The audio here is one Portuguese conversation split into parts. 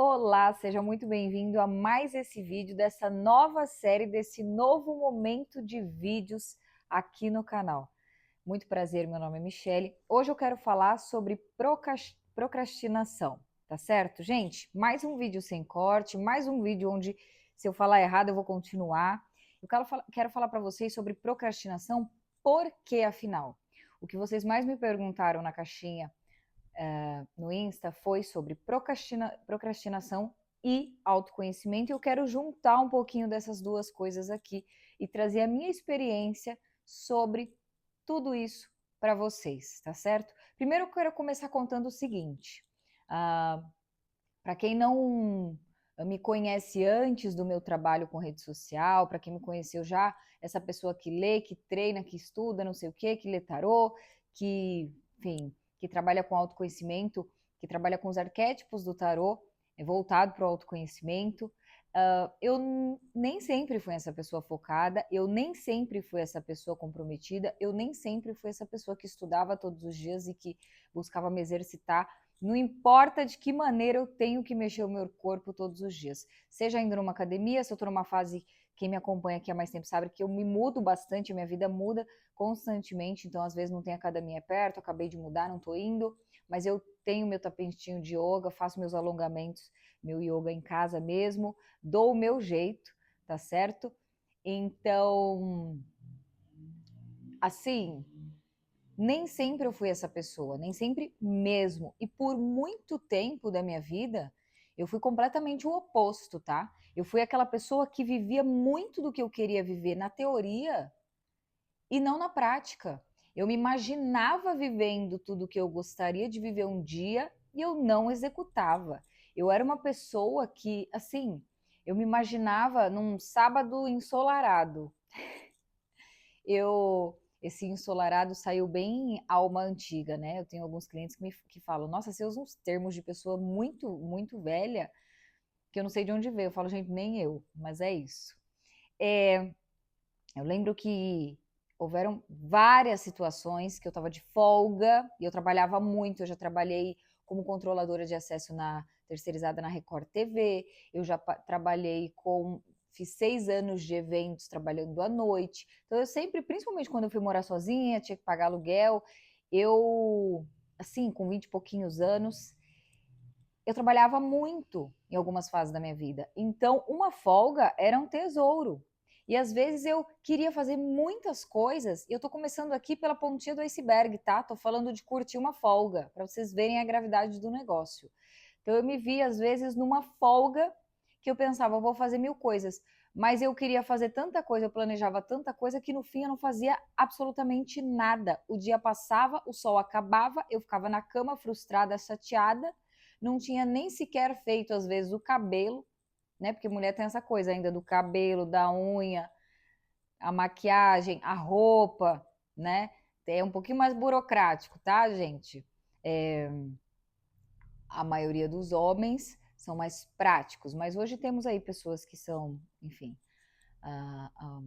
Olá, seja muito bem-vindo a mais esse vídeo dessa nova série, desse novo momento de vídeos aqui no canal. Muito prazer, meu nome é Michele. Hoje eu quero falar sobre procrastinação, tá certo, gente? Mais um vídeo sem corte, mais um vídeo onde se eu falar errado eu vou continuar. Quero falar para vocês sobre procrastinação, porque afinal, o que vocês mais me perguntaram na caixinha no Insta foi sobre procrastinação e autoconhecimento. E eu quero juntar um pouquinho dessas duas coisas aqui e trazer a minha experiência sobre tudo isso para vocês, tá certo? Primeiro eu quero começar contando o seguinte: para quem não me conhece antes do meu trabalho com rede social, para quem me conheceu já, essa pessoa que lê, que treina, que estuda, não sei o quê, que lê tarô, que, enfim, que trabalha com autoconhecimento, que trabalha com os arquétipos do tarô, é voltado para o autoconhecimento. Eu nem sempre fui essa pessoa focada, eu nem sempre fui essa pessoa comprometida, eu nem sempre fui essa pessoa que estudava todos os dias e que buscava me exercitar. Não importa de que maneira eu tenho que mexer o meu corpo todos os dias. Seja indo numa academia, se eu estou numa fase, quem me acompanha aqui há mais tempo sabe que eu me mudo bastante, minha vida muda constantemente, então às vezes não tem academia perto, acabei de mudar, não estou indo, mas eu tenho meu tapetinho de yoga, faço meus alongamentos, meu yoga em casa mesmo, dou o meu jeito, tá certo? Então, assim, nem sempre eu fui essa pessoa, nem sempre mesmo. E por muito tempo da minha vida, eu fui completamente o oposto, tá? Eu fui aquela pessoa que vivia muito do que eu queria viver na teoria e não na prática. Eu me imaginava vivendo tudo que eu gostaria de viver um dia e eu não executava. Eu era uma pessoa que, assim, eu me imaginava num sábado ensolarado. Esse ensolarado saiu bem alma antiga, né? Eu tenho alguns clientes que falam, nossa, você usa uns termos de pessoa muito, muito velha, que eu não sei de onde veio. Eu falo, gente, nem eu, mas é isso. Eu lembro que houveram várias situações que eu estava de folga e eu trabalhava muito. Eu já trabalhei como controladora de acesso na terceirizada na Record TV, eu já trabalhei com. Fiz 6 anos de eventos trabalhando à noite. Então, eu sempre, principalmente quando eu fui morar sozinha, tinha que pagar aluguel. Eu, assim, com 20 e pouquinhos anos, eu trabalhava muito em algumas fases da minha vida. Então, uma folga era um tesouro. E às vezes eu queria fazer muitas coisas, e eu tô começando aqui pela pontinha do iceberg, tá? Tô falando de curtir uma folga, para vocês verem a gravidade do negócio. Então eu me vi às vezes numa folga que eu pensava, eu vou fazer 1000 coisas, mas eu queria fazer tanta coisa, eu planejava tanta coisa que no fim eu não fazia absolutamente nada. O dia passava, o sol acabava, eu ficava na cama frustrada, chateada, não tinha nem sequer feito às vezes o cabelo, né? Porque mulher tem essa coisa ainda do cabelo, da unha, a maquiagem, a roupa, né? É um pouquinho mais burocrático, tá, gente? A maioria dos homens são mais práticos, mas hoje temos aí pessoas que são, enfim. ah, ah,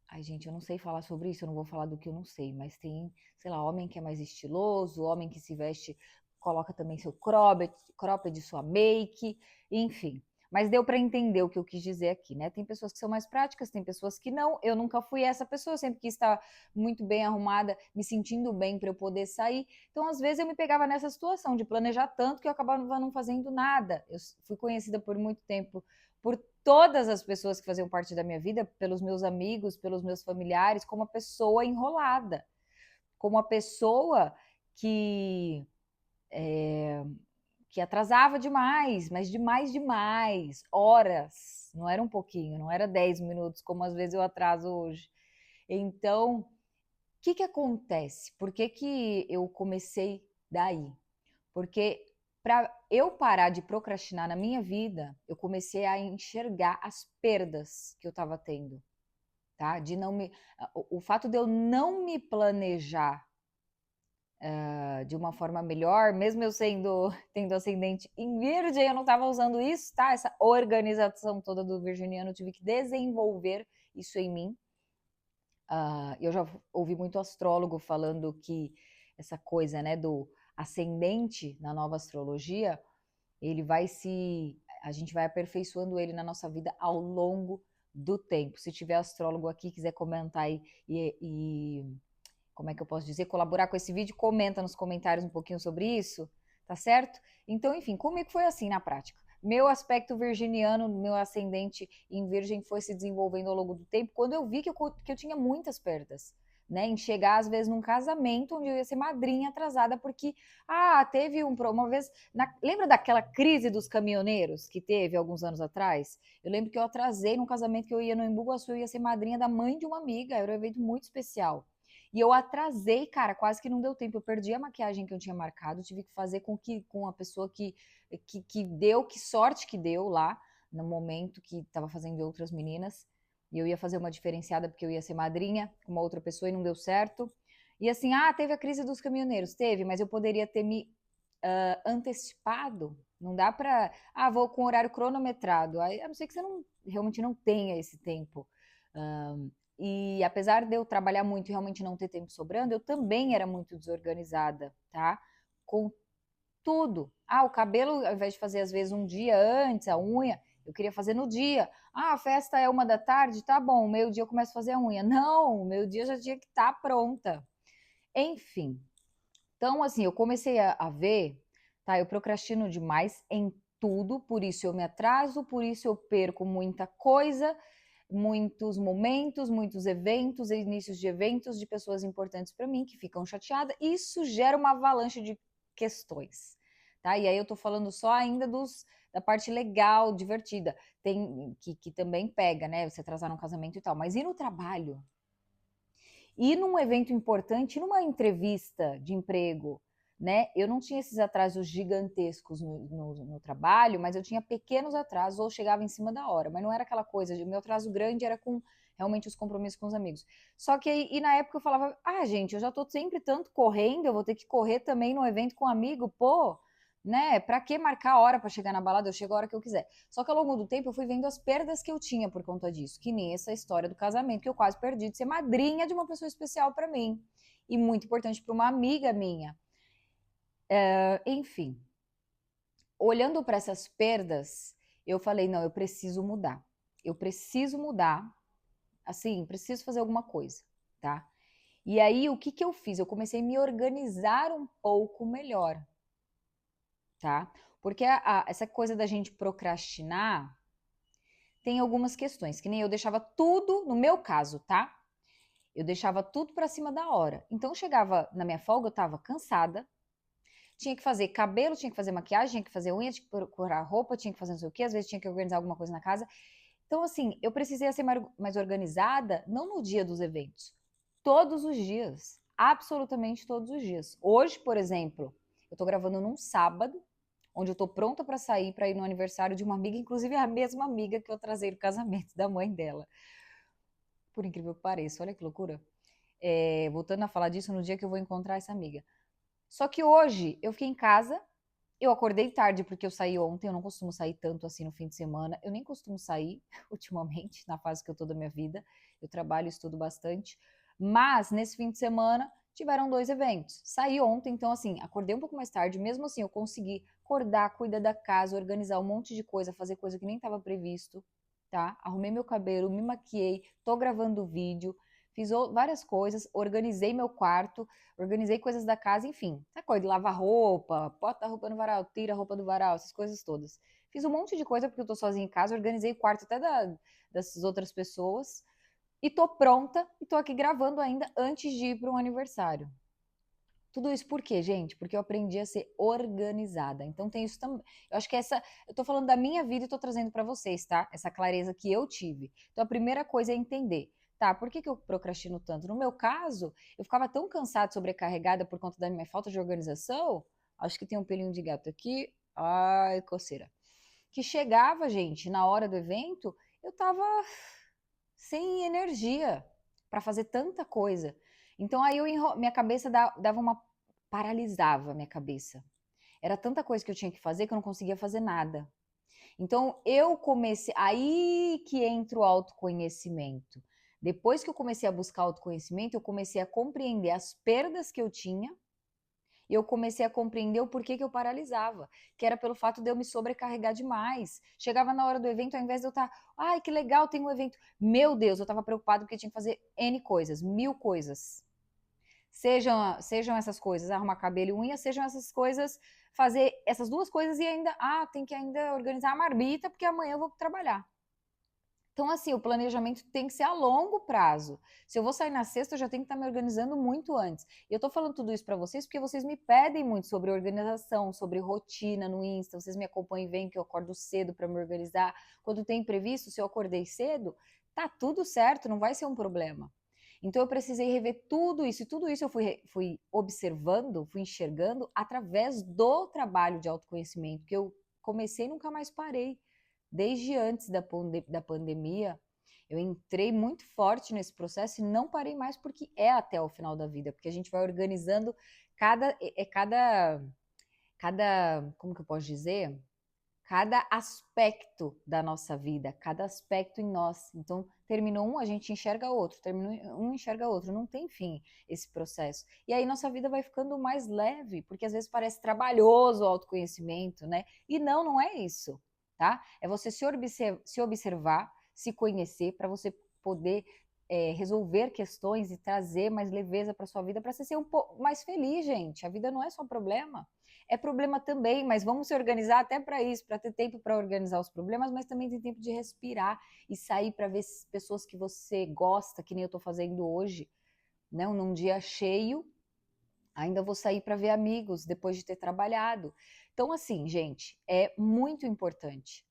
Ai, gente, eu não sei falar sobre isso, eu não vou falar do que eu não sei, mas tem, sei lá, homem que é mais estiloso, homem que se veste, coloca também seu cropped, sua make, enfim. Mas deu para entender o que eu quis dizer aqui, né? Tem pessoas que são mais práticas, tem pessoas que não. Eu nunca fui essa pessoa, eu sempre quis estar muito bem arrumada, me sentindo bem para eu poder sair. Então, às vezes, eu me pegava nessa situação de planejar tanto que eu acabava não fazendo nada. Eu fui conhecida por muito tempo por todas as pessoas que faziam parte da minha vida, pelos meus amigos, pelos meus familiares, como uma pessoa enrolada, como uma pessoa que que atrasava demais, mas demais, demais, horas, não era um pouquinho, não era 10 minutos, como às vezes eu atraso hoje. Então, o que acontece? Por que eu comecei daí? Porque para eu parar de procrastinar na minha vida, eu comecei a enxergar as perdas que eu estava tendo, tá? De não me, o fato de eu não me planejar de uma forma melhor, mesmo eu sendo tendo ascendente em Virgem, eu não estava usando isso, tá? Essa organização toda do virginiano, eu tive que desenvolver isso em mim. Eu já ouvi muito astrólogo falando que essa coisa, né, do ascendente na nova astrologia ele vai se... A gente vai aperfeiçoando ele na nossa vida ao longo do tempo. Se tiver astrólogo aqui, quiser comentar aí como é que eu posso dizer, colaborar com esse vídeo, comenta nos comentários um pouquinho sobre isso, tá certo? Então, enfim, comigo foi assim na prática. Meu aspecto virginiano, meu ascendente em virgem foi se desenvolvendo ao longo do tempo, quando eu vi que eu tinha muitas perdas, né? Em chegar, às vezes, num casamento onde eu ia ser madrinha atrasada, porque, teve uma vez, lembra daquela crise dos caminhoneiros que teve alguns anos atrás? Eu lembro que eu atrasei num casamento que eu ia no Embu-Guaçu, eu ia ser madrinha da mãe de uma amiga, era um evento muito especial. E eu atrasei, cara, quase que não deu tempo. Eu perdi a maquiagem que eu tinha marcado, tive que fazer com a pessoa que deu, que sorte que deu lá, no momento que estava fazendo de outras meninas. E eu ia fazer uma diferenciada porque eu ia ser madrinha com uma outra pessoa e não deu certo. E assim, teve a crise dos caminhoneiros. Teve, mas eu poderia ter me antecipado. Não dá pra, vou com horário cronometrado. A não ser que você realmente não tenha esse tempo. E apesar de eu trabalhar muito e realmente não ter tempo sobrando, eu também era muito desorganizada, tá? Com tudo. O cabelo, ao invés de fazer às vezes um dia antes, a unha, eu queria fazer no dia. A festa é 1 da tarde, tá bom, meio-dia eu começo a fazer a unha. Não, meio-dia já tinha que estar pronta. Enfim. Então, assim, eu comecei a ver, tá? Eu procrastino demais em tudo, por isso eu me atraso, por isso eu perco muita coisa, muitos momentos, muitos eventos, inícios de eventos de pessoas importantes para mim que ficam chateadas. Isso gera uma avalanche de questões, tá? E aí eu tô falando só ainda da parte legal, divertida, tem que também pega, né? Você atrasar num casamento e tal, mas e no trabalho? E num evento importante, numa entrevista de emprego, né? Eu não tinha esses atrasos gigantescos no trabalho, mas eu tinha pequenos atrasos ou chegava em cima da hora. Mas não era aquela coisa, o meu atraso grande era com realmente os compromissos com os amigos. Só que aí, na época eu falava, gente, eu já tô sempre tanto correndo, eu vou ter que correr também no evento com um amigo, pô, né? Pra que marcar a hora para chegar na balada? Eu chego a hora que eu quiser. Só que ao longo do tempo eu fui vendo as perdas que eu tinha por conta disso, que nem essa história do casamento que eu quase perdi de ser madrinha de uma pessoa especial para mim e muito importante para uma amiga minha. Enfim, olhando para essas perdas, eu falei, não, eu preciso mudar. Eu preciso mudar, assim, preciso fazer alguma coisa, tá? E aí, o que eu fiz? Eu comecei a me organizar um pouco melhor, tá? Porque essa coisa da gente procrastinar tem algumas questões, que nem eu deixava tudo, no meu caso, tá? Eu deixava tudo para cima da hora. Então chegava na minha folga, eu tava cansada, tinha que fazer cabelo, tinha que fazer maquiagem, tinha que fazer unha, tinha que procurar roupa, tinha que fazer não sei o quê, às vezes tinha que organizar alguma coisa na casa. Então, assim, eu precisei ser mais organizada, não no dia dos eventos, todos os dias, absolutamente todos os dias. Hoje, por exemplo, eu tô gravando num sábado, onde eu tô pronta para sair para ir no aniversário de uma amiga, inclusive a mesma amiga que eu trazei no casamento da mãe dela. Por incrível que pareça, olha que loucura. Voltando a falar disso no dia que eu vou encontrar essa amiga. Só que hoje eu fiquei em casa, eu acordei tarde porque eu saí ontem, eu não costumo sair tanto assim no fim de semana, eu nem costumo sair ultimamente, na fase que eu tô da minha vida, eu trabalho e estudo bastante, mas nesse fim de semana tiveram 2 eventos. Saí ontem, então assim, acordei um pouco mais tarde, mesmo assim eu consegui acordar, cuidar da casa, organizar um monte de coisa, fazer coisa que nem estava previsto, tá? Arrumei meu cabelo, me maquiei, tô gravando vídeo, fiz várias coisas, organizei meu quarto, organizei coisas da casa, enfim. Essa coisa de lavar roupa, bota a roupa no varal, tira a roupa do varal, essas coisas todas. Fiz um monte de coisa porque eu tô sozinha em casa, organizei o quarto até dessas outras pessoas. E tô pronta e tô aqui gravando ainda antes de ir para um aniversário. Tudo isso por quê, gente? Porque eu aprendi a ser organizada. Então tem isso também. Eu acho que eu tô falando da minha vida e tô trazendo para vocês, tá? Essa clareza que eu tive. Então a primeira coisa é entender, tá? Por que eu procrastino tanto? No meu caso, eu ficava tão cansada, sobrecarregada por conta da minha falta de organização. Acho que tem um pelinho de gato aqui. Ai, coceira. Que chegava, gente, na hora do evento, eu tava sem energia para fazer tanta coisa. Então aí minha cabeça dava uma paralisava a minha cabeça. Era tanta coisa que eu tinha que fazer que eu não conseguia fazer nada. Então eu comecei, aí que entra o autoconhecimento. Depois que eu comecei a buscar autoconhecimento, eu comecei a compreender as perdas que eu tinha E eu comecei a compreender o porquê que eu paralisava, que era pelo fato de eu me sobrecarregar demais. Chegava na hora do evento, ao invés de eu estar, ai, que legal, tem um evento. Meu Deus, eu estava preocupado porque tinha que fazer N coisas, 1000 coisas. Sejam essas coisas, arrumar cabelo e unha, sejam essas coisas, fazer essas duas coisas e ainda, tem que ainda organizar a marmita, porque amanhã eu vou trabalhar. Então, assim, o planejamento tem que ser a longo prazo. Se eu vou sair na sexta, eu já tenho que estar me organizando muito antes. E eu estou falando tudo isso para vocês porque vocês me pedem muito sobre organização, sobre rotina no Insta. Vocês me acompanham e veem que eu acordo cedo para me organizar. Quando tem imprevisto, se eu acordei cedo, tá tudo certo, não vai ser um problema. Então, eu precisei rever tudo isso. E tudo isso eu fui observando, fui enxergando através do trabalho de autoconhecimento, que eu comecei e nunca mais parei. Desde antes da pandemia, eu entrei muito forte nesse processo e não parei mais porque é até o final da vida, porque a gente vai organizando cada, como que eu posso dizer? Cada aspecto da nossa vida, cada aspecto em nós. Então, terminou um, a gente enxerga outro, terminou um, enxerga outro. Não tem fim esse processo. E aí nossa vida vai ficando mais leve, porque às vezes parece trabalhoso o autoconhecimento, né? E não é isso, tá? É você se observar, se conhecer, para você poder resolver questões e trazer mais leveza para sua vida, para você ser um pouco mais feliz, gente. A vida não é só problema. É problema também, mas vamos se organizar até para isso, para ter tempo para organizar os problemas, mas também tem tempo de respirar e sair para ver pessoas que você gosta, que nem eu estou fazendo hoje, né? Num dia cheio, ainda vou sair para ver amigos depois de ter trabalhado. Então, assim, gente, é muito importante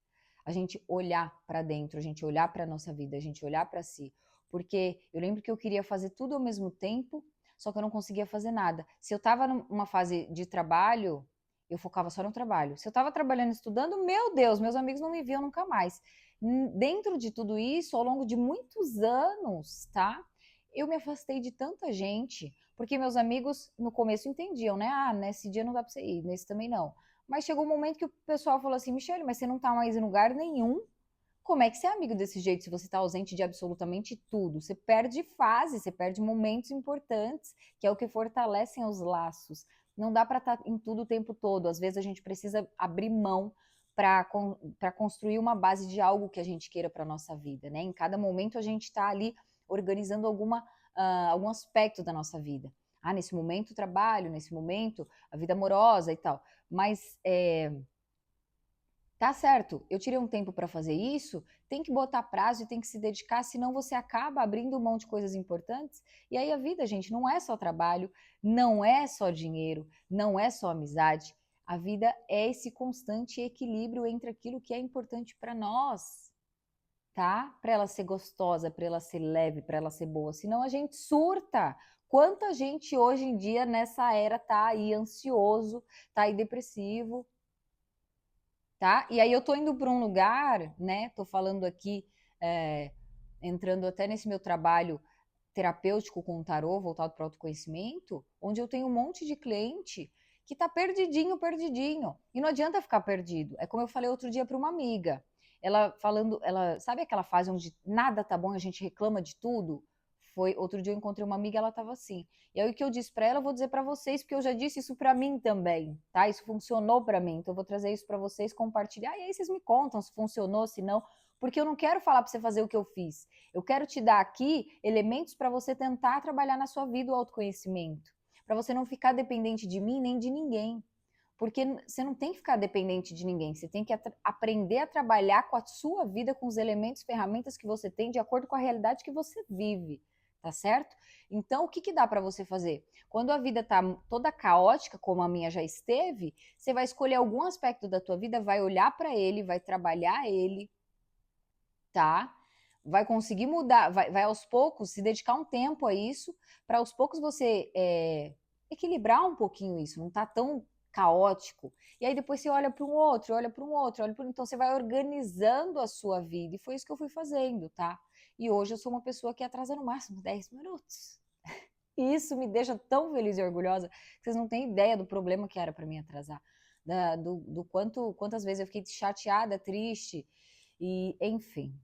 a gente olhar para dentro, a gente olhar para a nossa vida, a gente olhar para si. Porque eu lembro que eu queria fazer tudo ao mesmo tempo, só que eu não conseguia fazer nada. Se eu estava numa fase de trabalho, eu focava só no trabalho. Se eu estava trabalhando, estudando, meu Deus, meus amigos não me viam nunca mais. Dentro de tudo isso, ao longo de muitos anos, tá? Eu me afastei de tanta gente, porque meus amigos no começo entendiam, né? Nesse dia não dá para você ir, nesse também não. Mas chegou um momento que o pessoal falou assim: Michele, mas você não tá mais em lugar nenhum. Como é que você é amigo desse jeito se você está ausente de absolutamente tudo? Você perde fase, você perde momentos importantes, que é o que fortalecem os laços. Não dá para estar em tudo o tempo todo. Às vezes a gente precisa abrir mão para construir uma base de algo que a gente queira para nossa vida, né? Em cada momento a gente está ali organizando algum aspecto da nossa vida. Nesse momento o trabalho, nesse momento a vida amorosa e tal. Mas tá certo, eu tirei um tempo para fazer isso, tem que botar prazo e tem que se dedicar, senão você acaba abrindo mão de coisas importantes. E aí a vida, gente, não é só trabalho, não é só dinheiro, não é só amizade. A vida é esse constante equilíbrio entre aquilo que é importante para nós, tá? Para ela ser gostosa, para ela ser leve, para ela ser boa, senão a gente surta. Quanta gente hoje em dia nessa era tá aí ansioso, tá aí depressivo, tá? E aí eu tô indo para um lugar, né? Tô falando aqui, é, entrando até nesse meu trabalho terapêutico com o tarô, voltado para o autoconhecimento, onde eu tenho um monte de cliente que tá perdidinho, perdidinho. E não adianta ficar perdido. É como eu falei outro dia para uma amiga. Ela falando, ela sabe aquela fase onde nada tá bom, a gente reclama de tudo? Foi outro dia eu encontrei uma amiga, ela tava assim. E aí o que eu disse para ela, eu vou dizer para vocês, porque eu já disse isso para mim também, tá? Isso funcionou para mim. Então eu vou trazer isso para vocês, compartilhar. E aí vocês me contam se funcionou, se não, porque eu não quero falar para você fazer o que eu fiz. Eu quero te dar aqui elementos para você tentar trabalhar na sua vida o autoconhecimento, para você não ficar dependente de mim nem de ninguém. Porque você não tem que ficar dependente de ninguém, você tem que aprender a trabalhar com a sua vida, com os elementos, ferramentas que você tem, de acordo com a realidade que você vive, tá certo? Então, o que, que dá para você fazer? Quando a vida tá toda caótica, como a minha já esteve, você vai escolher algum aspecto da tua vida, vai olhar para ele, vai trabalhar ele, tá? Vai conseguir mudar, vai aos poucos se dedicar um tempo a isso, para aos poucos você equilibrar um pouquinho isso, não tá tão caótico. E aí depois você olha para um outro, olha para um outro, olha para então você vai organizando a sua vida. E foi isso que eu fui fazendo, tá? E hoje eu sou uma pessoa que atrasa no máximo 10 minutos. E isso me deixa tão feliz e orgulhosa que vocês não têm ideia do problema que era para mim atrasar. Do quantas vezes eu fiquei chateada, triste, e enfim.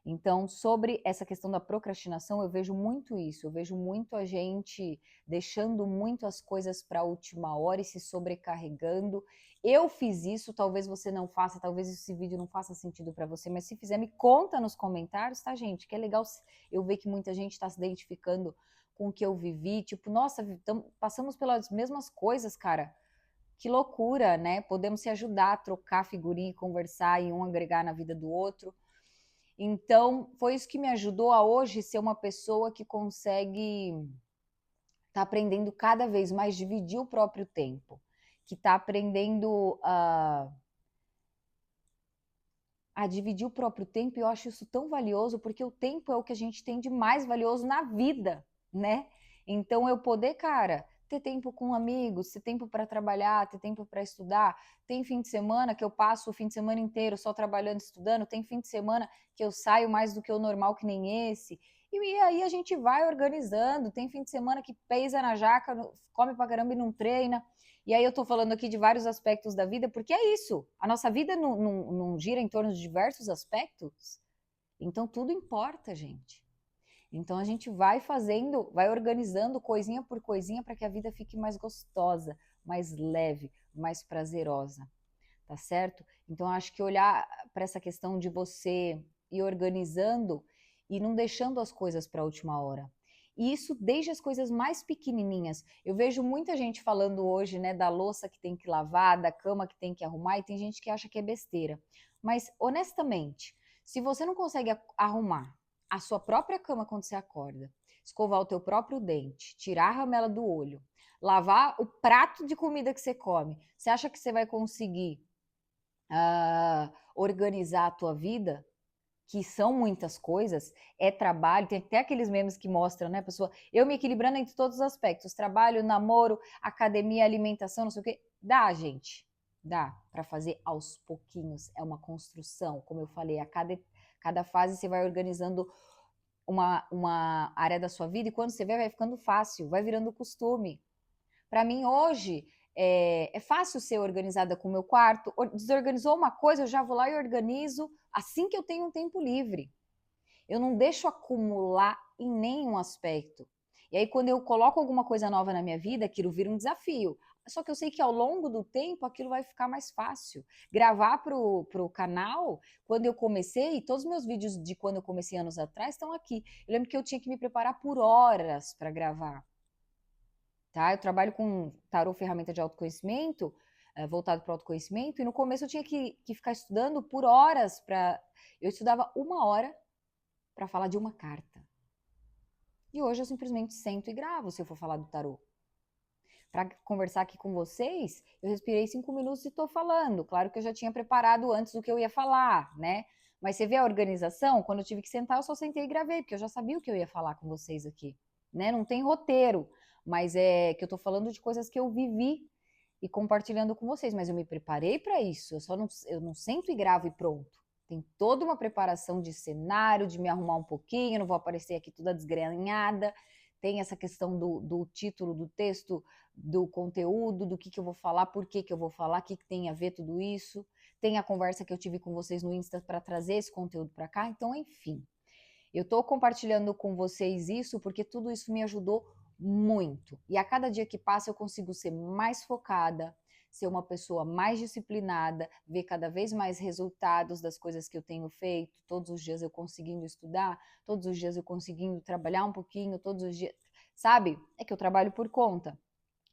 Então, sobre essa questão da procrastinação, eu vejo muito isso. Eu vejo muito a gente deixando muito as coisas para a última hora e se sobrecarregando. Eu fiz isso, talvez você não faça, talvez esse vídeo não faça sentido para você, mas se fizer, me conta nos comentários, tá, gente? Que é legal eu ver que muita gente está se identificando com o que eu vivi. Tipo, nossa, passamos pelas mesmas coisas, cara. Que loucura, né? Podemos se ajudar, trocar figurinha, conversar e um agregar na vida do outro. Então, foi isso que me ajudou a hoje ser uma pessoa que consegue tá aprendendo cada vez mais dividir o próprio tempo, que está aprendendo a dividir o próprio tempo, e eu acho isso tão valioso, porque o tempo é o que a gente tem de mais valioso na vida, né? Então, eu poder, cara, ter tempo com amigos, ter tempo para trabalhar, ter tempo para estudar. Tem fim de semana que eu passo o fim de semana inteiro só trabalhando, estudando. Tem fim de semana que eu saio mais do que o normal, que nem esse. E aí a gente vai organizando. Tem fim de semana que pesa na jaca, come pra caramba e não treina. E aí eu tô falando aqui de vários aspectos da vida, porque é isso. A nossa vida não gira em torno de diversos aspectos. Então tudo importa, gente. Então a gente vai fazendo, vai organizando coisinha por coisinha para que a vida fique mais gostosa, mais leve, mais prazerosa, tá certo? Então acho que olhar para essa questão de você ir organizando e não deixando as coisas para a última hora. E isso desde as coisas mais pequenininhas. Eu vejo muita gente falando hoje, né, da louça que tem que lavar, da cama que tem que arrumar, e tem gente que acha que é besteira. Mas honestamente, se você não consegue arrumar a sua própria cama quando você acorda, escovar o teu próprio dente, tirar a ramela do olho, lavar o prato de comida que você come, você acha que você vai conseguir organizar a tua vida, que são muitas coisas, é trabalho, tem até aqueles memes que mostram, né, pessoa, eu me equilibrando entre todos os aspectos, trabalho, namoro, academia, alimentação, não sei o quê, dá, gente, dá para fazer aos pouquinhos, é uma construção, como eu falei, a cada fase você vai organizando uma área da sua vida e quando você vê, vai ficando fácil, vai virando costume. Para mim, hoje, é fácil ser organizada com o meu quarto. Desorganizou uma coisa, eu já vou lá e organizo assim que eu tenho um tempo livre. Eu não deixo acumular em nenhum aspecto. E aí, quando eu coloco alguma coisa nova na minha vida, aquilo vira um desafio. Só que eu sei que ao longo do tempo aquilo vai ficar mais fácil. Gravar pro canal, quando eu comecei, todos os meus vídeos de quando eu comecei anos atrás estão aqui. Eu lembro que eu tinha que me preparar por horas para gravar. Tá? Eu trabalho com tarô, ferramenta de autoconhecimento, voltado para o autoconhecimento, e no começo eu tinha que ficar estudando por horas para. Eu estudava 1 hora para falar de uma carta. E hoje eu simplesmente sento e gravo se eu for falar do tarô. Para conversar aqui com vocês, eu respirei 5 minutos e estou falando. Claro que eu já tinha preparado antes do que eu ia falar, né? Mas você vê a organização? Quando eu tive que sentar, eu só sentei e gravei, porque eu já sabia o que eu ia falar com vocês aqui. Né? Não tem roteiro, mas é que eu estou falando de coisas que eu vivi e compartilhando com vocês. Mas eu me preparei para isso. Eu não sento e gravo e pronto. Tem toda uma preparação de cenário, de me arrumar um pouquinho, não vou aparecer aqui toda desgrenhada. Tem essa questão do título, do texto, do conteúdo, do que eu vou falar, por que eu vou falar, o que tem a ver tudo isso. Tem a conversa que eu tive com vocês no Insta para trazer esse conteúdo para cá. Então, enfim, eu estou compartilhando com vocês isso porque tudo isso me ajudou muito. E a cada dia que passa eu consigo ser mais focada, ser uma pessoa mais disciplinada, ver cada vez mais resultados das coisas que eu tenho feito, todos os dias eu conseguindo estudar, todos os dias eu conseguindo trabalhar um pouquinho, todos os dias, sabe? É que eu trabalho por conta.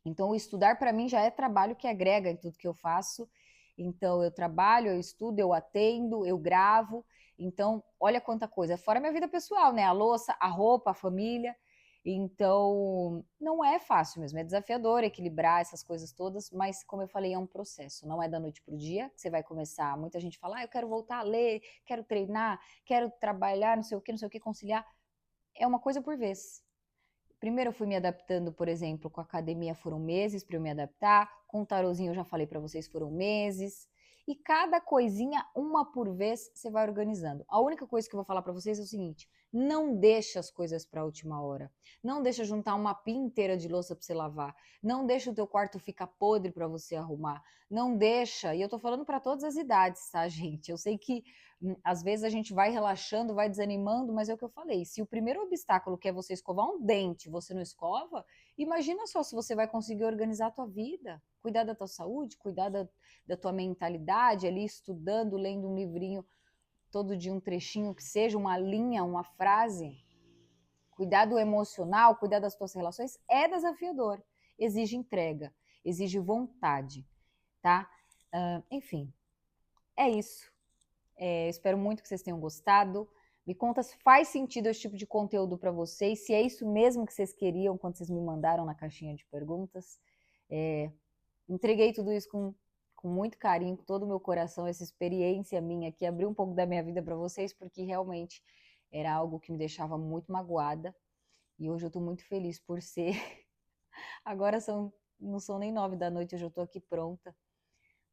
Então, o estudar para mim já é trabalho que agrega em tudo que eu faço. Então, eu trabalho, eu estudo, eu atendo, eu gravo. Então, olha quanta coisa. Fora a minha vida pessoal, né? A louça, a roupa, a família. Então, não é fácil mesmo, é desafiador equilibrar essas coisas todas, mas como eu falei, é um processo, não é da noite para o dia que você vai começar. Muita gente fala, eu quero voltar a ler, quero treinar, quero trabalhar, não sei o que, conciliar. É uma coisa por vez. Primeiro eu fui me adaptando, por exemplo, com a academia foram meses para eu me adaptar, com o tarozinho eu já falei para vocês foram meses. E cada coisinha, uma por vez, você vai organizando. A única coisa que eu vou falar para vocês é o seguinte: não deixa as coisas para a última hora. Não deixa juntar uma pia inteira de louça para você lavar. Não deixa o teu quarto ficar podre para você arrumar. Não deixa, e eu tô falando para todas as idades, tá, gente? Eu sei que às vezes a gente vai relaxando, vai desanimando, mas é o que eu falei. Se o primeiro obstáculo que é você escovar um dente, você não escova, imagina só se você vai conseguir organizar a tua vida, cuidar da tua saúde, cuidar da tua mentalidade, ali estudando, lendo um livrinho todo dia, um trechinho que seja, uma linha, uma frase. Cuidar do emocional, cuidar das tuas relações é desafiador. Exige entrega, exige vontade, tá? Enfim, é isso. Espero muito que vocês tenham gostado. Me conta se faz sentido esse tipo de conteúdo para vocês, se é isso mesmo que vocês queriam quando vocês me mandaram na caixinha de perguntas. Entreguei tudo isso com muito carinho, com todo o meu coração, essa experiência minha aqui, abri um pouco da minha vida para vocês, porque realmente era algo que me deixava muito magoada. E hoje eu estou muito feliz por ser. Agora não são nem 9 da noite, hoje eu estou aqui pronta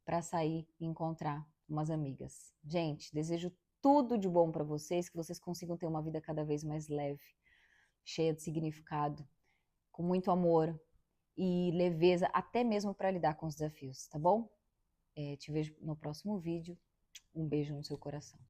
para sair e encontrar umas amigas. Gente, desejo tudo de bom para vocês, que vocês consigam ter uma vida cada vez mais leve, cheia de significado, com muito amor e leveza, até mesmo para lidar com os desafios, tá bom? Te vejo no próximo vídeo. Um beijo no seu coração.